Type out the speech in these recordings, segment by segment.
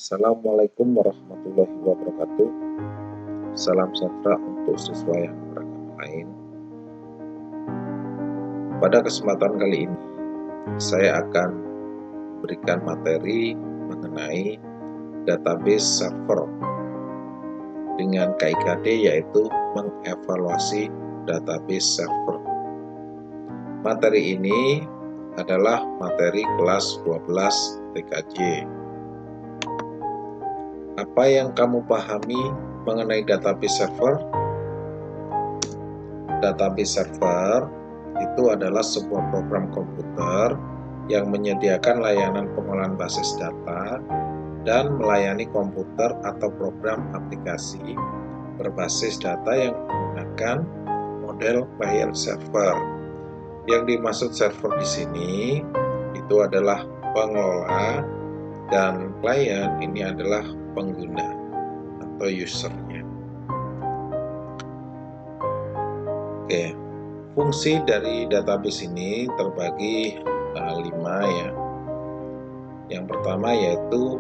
Assalamualaikum warahmatullahi wabarakatuh. Salam sejahtera untuk siswa yang beragama lain. Pada kesempatan kali ini, saya akan berikan materi mengenai database server dengan KIKD, yaitu mengevaluasi database server. Materi ini adalah materi kelas 12 TKJ. Apa yang kamu pahami mengenai database server? Database server itu adalah sebuah program komputer yang menyediakan layanan pengolahan basis data dan melayani komputer atau program aplikasi berbasis data yang menggunakan model client server. Yang dimaksud server di sini itu adalah pengelola, dan klien ini adalah pengguna atau usernya. Oke, fungsi dari database ini terbagi 5 ya. Yang pertama yaitu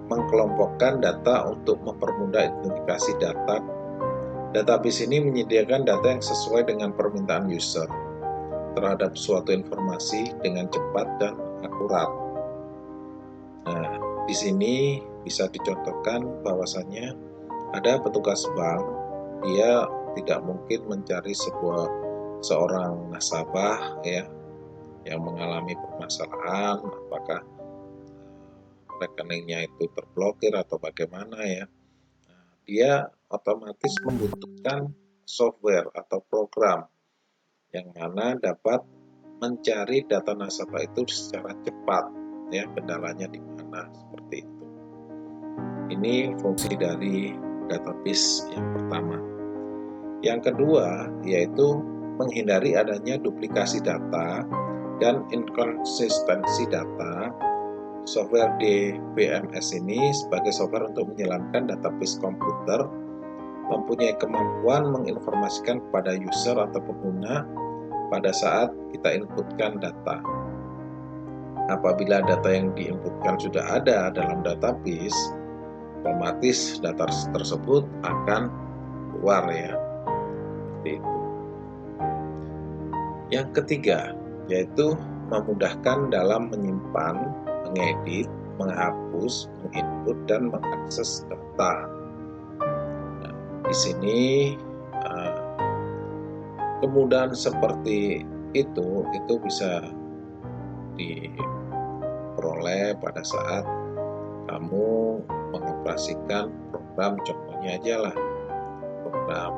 mengkelompokkan data untuk mempermudah identifikasi data. Database ini menyediakan data yang sesuai dengan permintaan user terhadap suatu informasi dengan cepat dan akurat. Nah, di sini bisa dicontohkan bahwasannya ada petugas bank, dia tidak mungkin mencari seorang nasabah ya yang mengalami permasalahan, apakah rekeningnya itu terblokir atau bagaimana ya. Nah, dia otomatis membutuhkan software atau program yang mana dapat mencari data nasabah itu secara cepat ya, kendalanya di mana, seperti itu. Ini fungsi dari database yang pertama. Yang kedua yaitu menghindari adanya duplikasi data dan inkonsistensi data. Software DBMS ini sebagai software untuk menjalankan database komputer mempunyai kemampuan menginformasikan kepada user atau pengguna pada saat kita inputkan data. Apabila data yang diinputkan sudah ada dalam database, otomatis data tersebut akan keluar ya. Seperti itu. Yang ketiga yaitu memudahkan dalam menyimpan, mengedit, menghapus, menginput, dan mengakses data. Nah, di sini kemudahan seperti itu bisa diperoleh pada saat kamu mengoperasikan program, contohnya aja lah program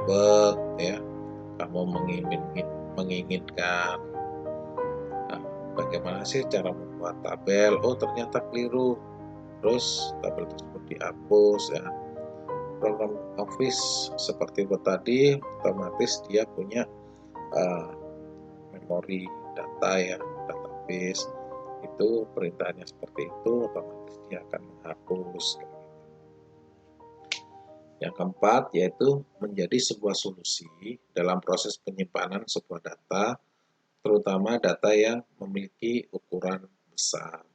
Word ya, kamu menginginkan bagaimana sih cara membuat tabel, oh ternyata keliru, terus tabel tersebut dihapus ya. Program Office seperti Word tadi otomatis dia punya memori data ya, database itu perintahnya seperti itu, otomatis dia akan menghapus. Yang keempat yaitu menjadi sebuah solusi dalam proses penyimpanan sebuah data, terutama data yang memiliki ukuran besar.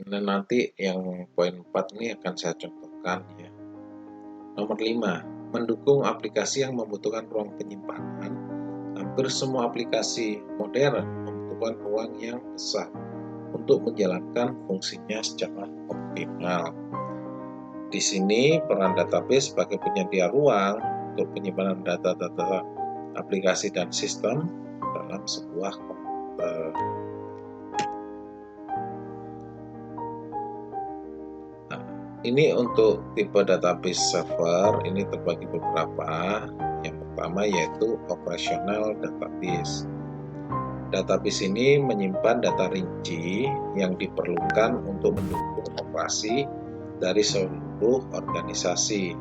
Nah, nanti yang poin 4 ini akan saya contohkan ya. Nomor 5, mendukung aplikasi yang membutuhkan ruang penyimpanan. Hampir semua aplikasi modern membutuhkan ruang yang besar untuk menjalankan fungsinya secara optimal. Di sini peran database sebagai penyedia ruang untuk penyimpanan data-data aplikasi dan sistem dalam sebuah komputer. Nah, ini untuk tipe database server ini terbagi beberapa. Yang pertama yaitu operational database. Database ini menyimpan data rinci yang diperlukan untuk mendukung operasi dari seluruh organisasi,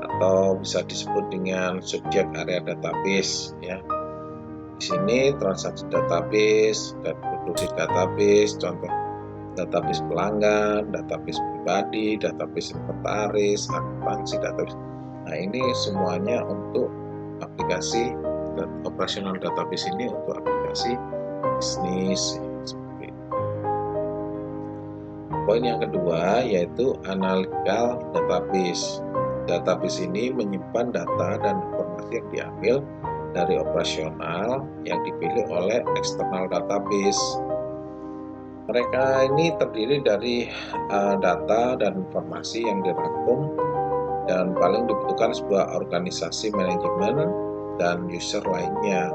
atau bisa disebut dengan subjek area database ya. Di sini transaksi database, reproduksi database, contoh database pelanggan, database pribadi, database inventaris, akuntansi database. Nah, ini semuanya untuk aplikasi dan operasional database ini untuk aplikasi bisnis seperti itu. Poin yang kedua yaitu analytical database. Database ini menyimpan data dan informasi yang diambil dari operasional yang dipilih oleh external database. Mereka ini terdiri dari data dan informasi yang dirangkum dan paling dibutuhkan sebuah organisasi manajemen dan user lainnya.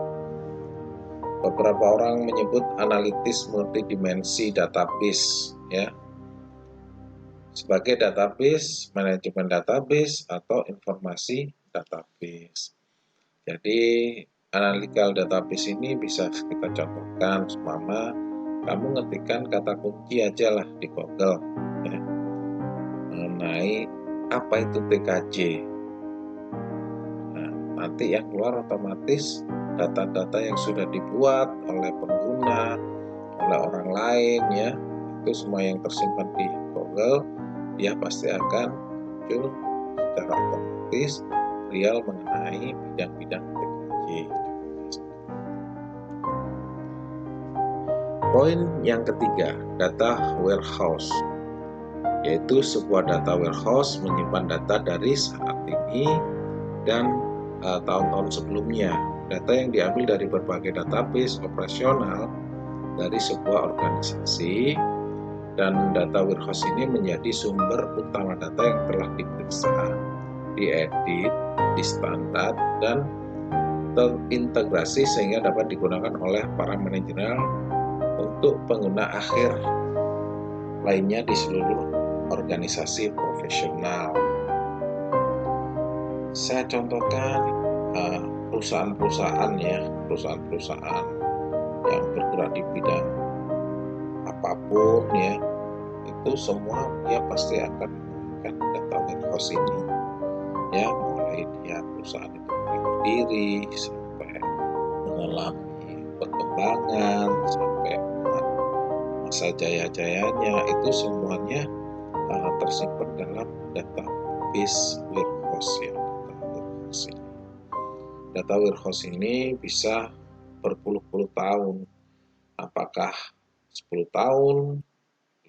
Beberapa orang menyebut analitis multidimensi database ya, sebagai database, manajemen database, atau informasi database. Jadi analytical database ini bisa kita contohkan seumpama kamu ngetikkan kata kunci aja lah di Google ya, mengenai apa itu TKJ. Nah, nanti yang keluar otomatis data-data yang sudah dibuat oleh pengguna, oleh orang lain ya, itu semua yang tersimpan di Google, dia pasti akan muncul secara otomatis real mengenai bidang-bidang TKJ. Poin yang ketiga, data warehouse, yaitu sebuah data warehouse menyimpan data dari saat ini dan tahun-tahun sebelumnya. Data yang diambil dari berbagai database operasional dari sebuah organisasi, dan data warehouse ini menjadi sumber utama data yang telah diperiksa, diedit, distandar, dan terintegrasi sehingga dapat digunakan oleh para manajer untuk pengguna akhir lainnya di seluruh organisasi profesional. Saya contohkan perusahaan-perusahaan ya, perusahaan-perusahaan yang bergerak di bidang apapun ya, itu semua dia pasti akan menggunakan data warehouse ini ya, mulai dia perusahaan itu mulai berdiri sampai mengalami perkembangan sampai masa jaya-jayanya, itu semuanya tersimpan dalam database warehouse ya. Data warehouse ini bisa berpuluh-puluh tahun, apakah 10 tahun,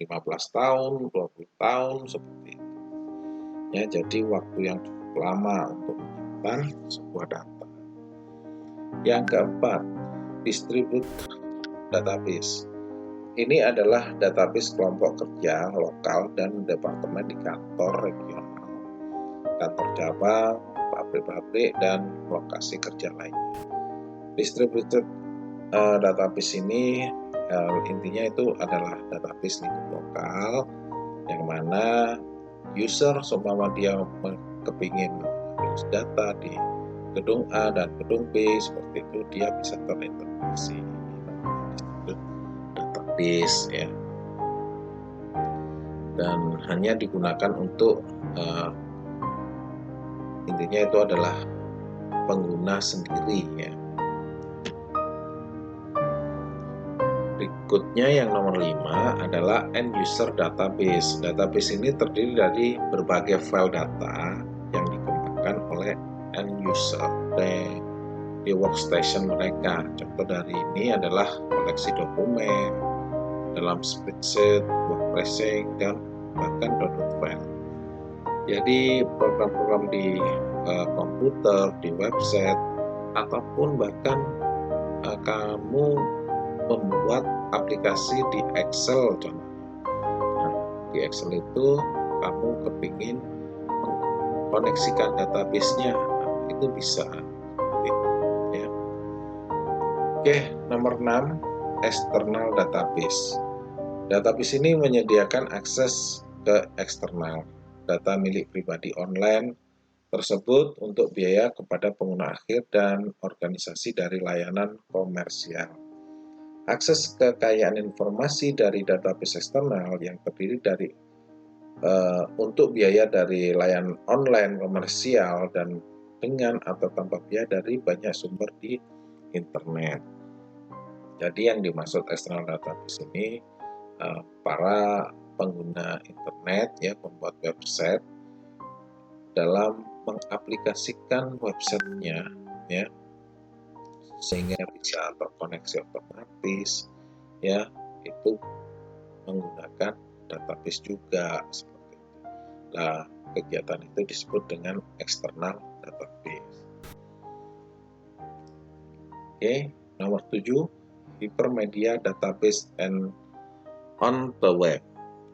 15 tahun, 20 tahun, seperti itu. Ya, jadi waktu yang cukup lama untuk menyimpan sebuah data. Yang keempat, distribute database. Ini adalah database kelompok kerja lokal dan departemen di kantor regional, kantor cabang, pabrik-pabrik, dan lokasi kerja lainnya. Distributed database ini intinya itu adalah database lingkup lokal yang mana user seumpama dia kepingin mengurus data di gedung A dan gedung B seperti itu, dia bisa terintegrasi database ya, dan hanya digunakan untuk intinya itu adalah pengguna sendiri ya. Berikutnya yang nomor 5 adalah end user database. Database ini terdiri dari berbagai file data yang dikembangkan oleh end user di workstation mereka. Contoh dari ini adalah koleksi dokumen dalam spreadsheet, workpressing, dan bahkan download file. Jadi program-program di komputer, di website, ataupun bahkan kamu membuat aplikasi di Excel contohnya. Nah, di Excel itu kamu kepingin mengkoneksikan database-nya, itu bisa. Ya. Oke, nomor 6, external database. Database ini menyediakan akses ke eksternal data milik pribadi online tersebut untuk biaya kepada pengguna akhir dan organisasi dari layanan komersial. Akses kekayaan informasi dari database eksternal yang terdiri dari untuk biaya dari layanan online komersial dan dengan atau tanpa biaya dari banyak sumber di internet. Jadi yang dimaksud external database ini para pengguna internet ya, pembuat website dalam mengaplikasikan websitenya ya, sehingga bisa terkoneksi otomatis ya, itu menggunakan database juga seperti itu. Nah, kegiatan itu disebut dengan external database. Oke, nomor 7, hypermedia database and on the web.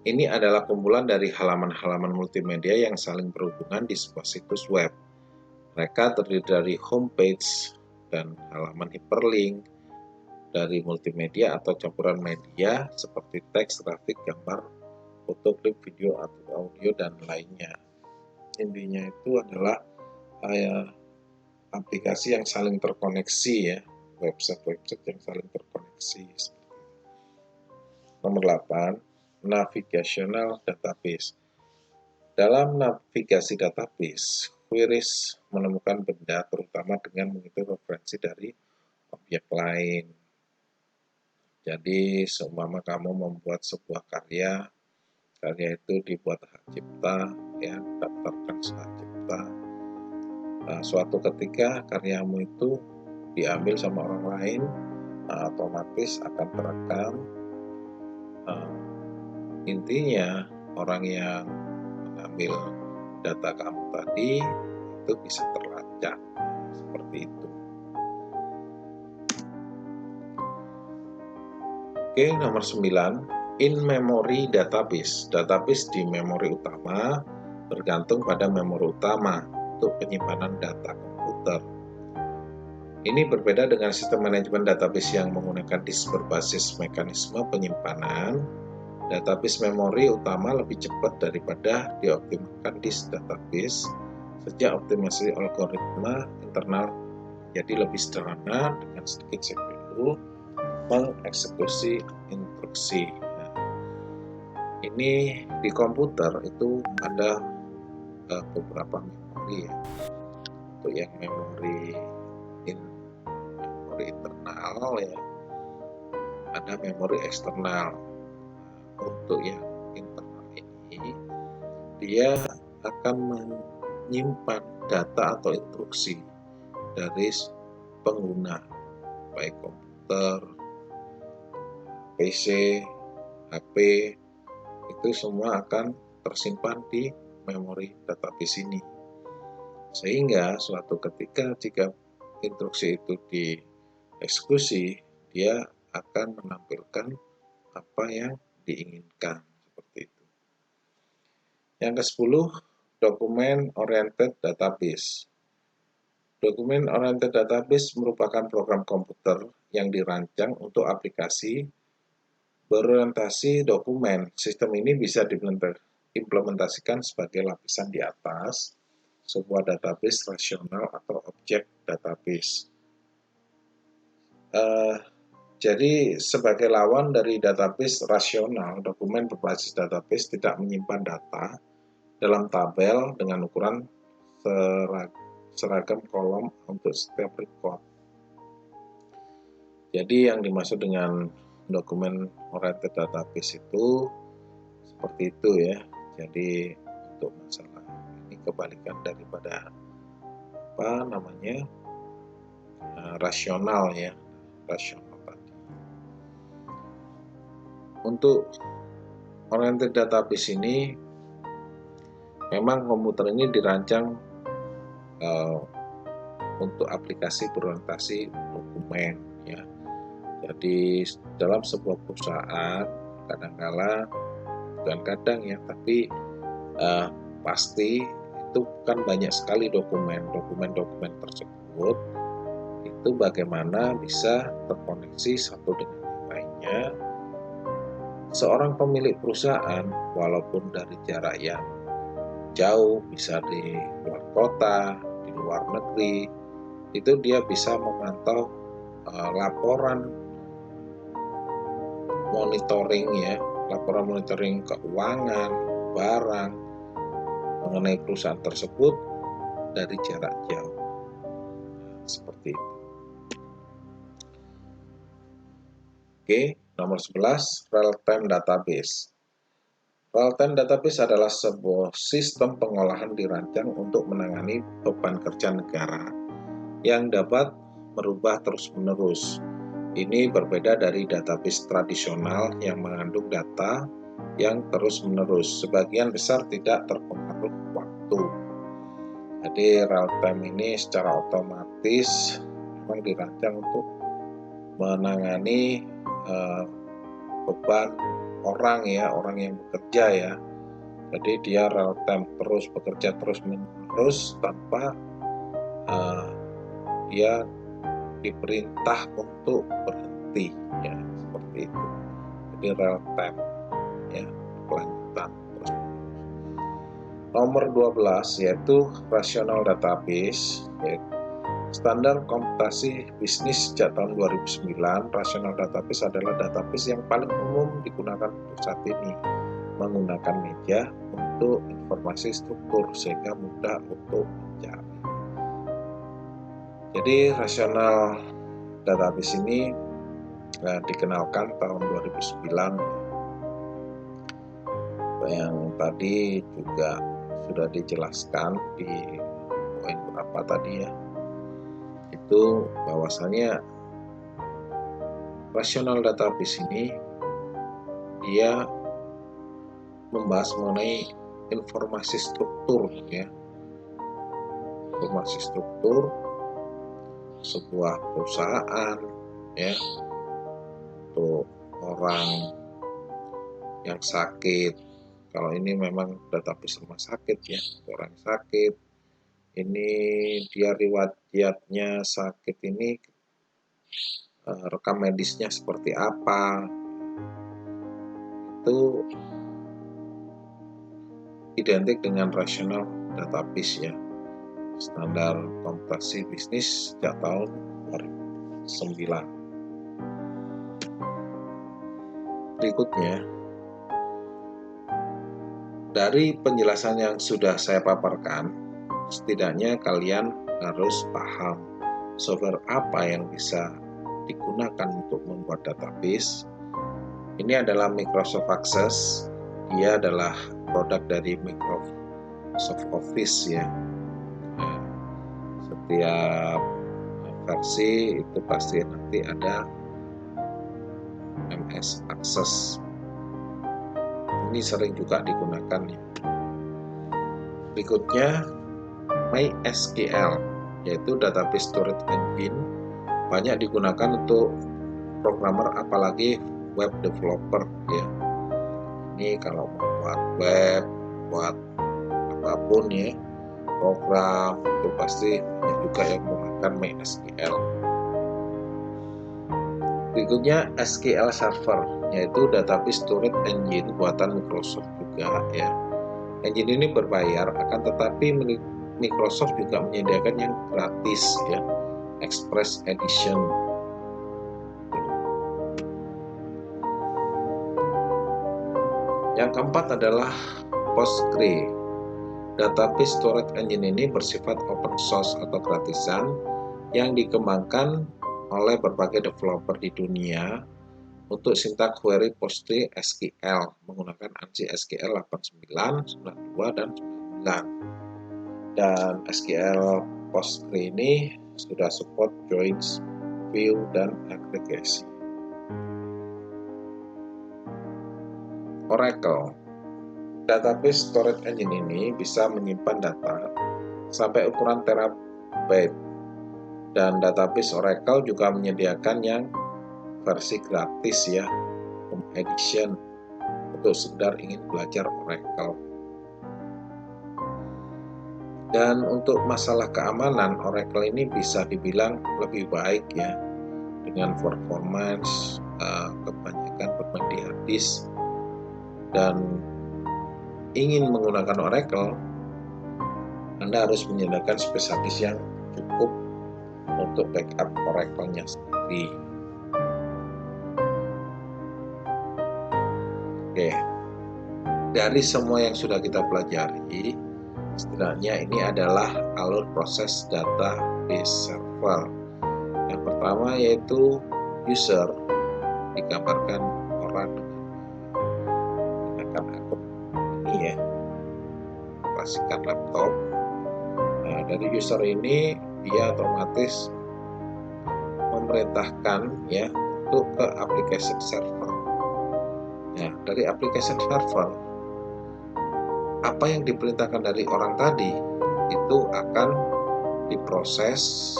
Ini adalah kumpulan dari halaman-halaman multimedia yang saling berhubungan di sebuah situs web. Mereka terdiri dari homepage dan halaman hyperlink, dari multimedia atau campuran media seperti teks, grafik, gambar, foto, klip, video, atau audio, dan lainnya. Intinya itu adalah aplikasi yang saling terkoneksi ya, website yang saling terkoneksi. Nomor 8, navigational database. Dalam navigasi database, queries menemukan benda terutama dengan mengikuti referensi dari objek lain. Jadi seumpama kamu membuat sebuah karya itu dibuat hak cipta, ya, daftarkan hak cipta. Nah, suatu ketika karyamu itu diambil sama orang lain, otomatis akan terekam. Intinya orang yang mengambil data kamu tadi itu bisa terlacak seperti itu. Oke, nomor 9, in-memory database. Database di memori utama bergantung pada memori utama untuk penyimpanan data komputer. Ini berbeda dengan sistem manajemen database yang menggunakan disk berbasis mekanisme penyimpanan. Database memori utama lebih cepat daripada dioptimalkan disk database sejak optimasi algoritma internal jadi lebih sederhana dengan sedikit CPU mengeksekusi instruksi. Nah, ini di komputer itu ada beberapa memori ya. Untuk yang memori internal ya, ada memori eksternal. Untuk yang internal ini dia akan menyimpan data atau instruksi dari pengguna baik komputer, PC, HP, itu semua akan tersimpan di memori database ini. Sehingga suatu ketika jika instruksi itu dieksekusi, dia akan menampilkan apa yang diinginkan seperti itu. Yang ke-10, document oriented database. Document oriented database merupakan program komputer yang dirancang untuk aplikasi berorientasi dokumen. Sistem ini bisa diimplementasikan sebagai lapisan di atas sebuah database rasional atau objek database. Jadi sebagai lawan dari database rasional, dokumen berbasis database tidak menyimpan data dalam tabel dengan ukuran seragam kolom untuk setiap record. Jadi yang dimaksud dengan dokumen oriented database itu seperti itu ya. Jadi untuk masalah ini kebalikan daripada rasional ya, rasional tadi. Untuk oriented database ini memang komputer ini dirancang untuk aplikasi berorientasi dokumen ya. Jadi dalam sebuah perusahaan kadang-kadang ya, tapi pasti itu kan banyak sekali dokumen tersebut itu bagaimana bisa terkoneksi satu dengan yang lainnya. Seorang pemilik perusahaan walaupun dari jarak yang jauh, bisa di luar kota, di luar negeri, itu dia bisa memantau laporan monitoring keuangan, barang mengenai perusahaan tersebut dari jarak jauh. Seperti itu. Oke, nomor 11, real-time database. Real-time database adalah sebuah sistem pengolahan dirancang untuk menangani beban kerja negara yang dapat merubah terus-menerus. Ini berbeda dari database tradisional yang mengandung data yang terus-menerus. Sebagian besar tidak terpengaruh waktu. Jadi real time ini secara otomatis memang dirancang untuk menangani beban orang yang bekerja ya. Jadi dia real time terus bekerja terus-menerus tanpa dia diperintah untuk berhenti ya, seperti itu. Jadi real time ya, kelanjutan terus. Nomor 12 yaitu rational database, yaitu standar komputasi bisnis sejak tahun 2009. Rational database adalah database yang paling umum digunakan untuk saat ini, menggunakan meja untuk informasi struktur sehingga mudah untuk mencari. Jadi rational database ini dikenalkan tahun 2009, yang tadi juga sudah dijelaskan di poin berapa tadi ya, itu bahwasanya rational database ini dia membahas mengenai informasi struktur ya, informasi struktur sebuah perusahaan ya, untuk orang yang sakit. Kalau ini memang database rumah sakit ya, orang sakit ini dia riwayatnya sakit ini, rekam medisnya seperti apa, itu identik dengan rational database ya, standar komputasi bisnis sejak tahun 2009. Berikutnya, dari penjelasan yang sudah saya paparkan, setidaknya kalian harus paham software apa yang bisa digunakan untuk membuat database. Ini adalah Microsoft Access, dia adalah produk dari Microsoft Office ya. Nah, setiap versi itu pasti nanti ada MS Access. Ini sering juga digunakan ya. Berikutnya MySQL, yaitu database storage engine, banyak digunakan untuk programmer apalagi web developer ya. Ini kalau membuat web, buat apapun ya, program itu pasti juga yang menggunakan MySQL. Berikutnya SQL Server, yaitu database storage engine buatan Microsoft juga ya. Engine ini berbayar, akan tetapi Microsoft juga menyediakan yang gratis ya, Express Edition. Yang keempat adalah Postgre. Database storage engine ini bersifat open source atau gratisan yang dikembangkan oleh berbagai developer di dunia untuk sintaks query PostgreSQL menggunakan ANSI SQL 89, 92, dan 99. Dan SQL Postgre ini sudah support joins, view, dan aggregasi. Oracle. Database storage engine ini bisa menyimpan data sampai ukuran terabyte, dan database Oracle juga menyediakan yang versi gratis ya, Home Edition, untuk sekedar ingin belajar Oracle. Dan untuk masalah keamanan, Oracle ini bisa dibilang lebih baik ya, dengan performance kebanyakan bermain di hard disk. Dan ingin menggunakan Oracle, Anda harus menyediakan spesialis yang cukup untuk backup Oracle-nya sendiri. Oke, dari semua yang sudah kita pelajari, setidaknya ini adalah alur proses database server. Yang pertama yaitu user, digambarkan orang dengan akun ini ya, operasikan laptop. Nah, dari user ini dia otomatis memerintahkan ya untuk ke application server Nah, dari application server, apa yang diperintahkan dari orang tadi itu akan diproses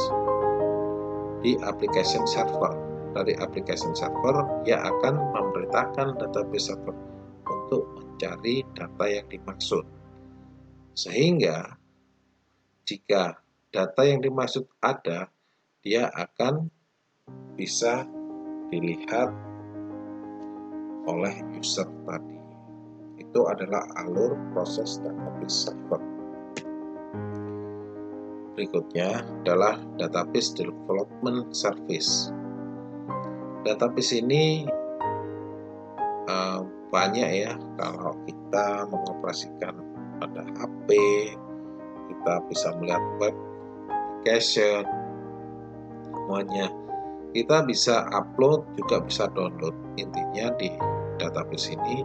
di application server. Dari application server, ia akan memerintahkan database server untuk mencari data yang dimaksud. Sehingga jika data yang dimaksud ada, dia akan bisa dilihat oleh user tadi. Itu adalah alur proses database server. Berikutnya adalah database development service. Database ini banyak ya, kalau kita mengoperasikan pada HP, kita bisa melihat web application, semuanya. Kita bisa upload, juga bisa download. Intinya di database ini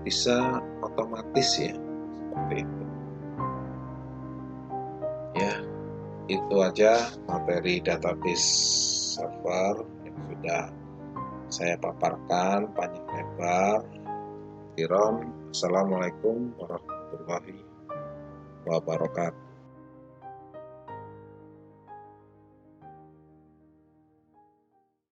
bisa otomatis ya, seperti itu. Ya, itu aja materi database server yang sudah saya paparkan panjang lebar. Assalamualaikum warahmatullahi wabarakatuh.